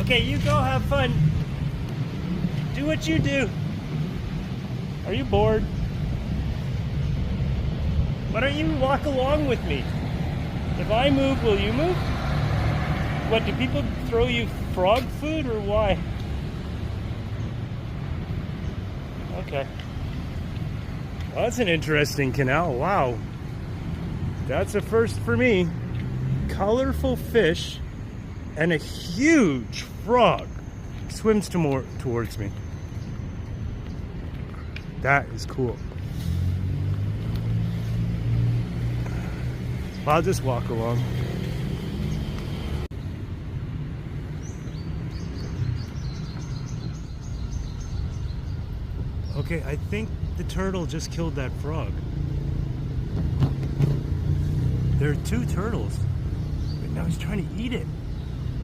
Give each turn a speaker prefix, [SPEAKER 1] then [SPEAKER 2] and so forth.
[SPEAKER 1] Okay, you go have fun. Do what you do. Are you bored? Why don't you walk along with me? If I move, will you move? What, do people throw you frog food or why? Okay. Well, that's an interesting canal. Wow. That's a first for me. Colorful fish and a huge frog swims towards me. That is cool. I'll just walk along. Okay, I think the turtle just killed that frog. There are two turtles, but now he's trying to eat it.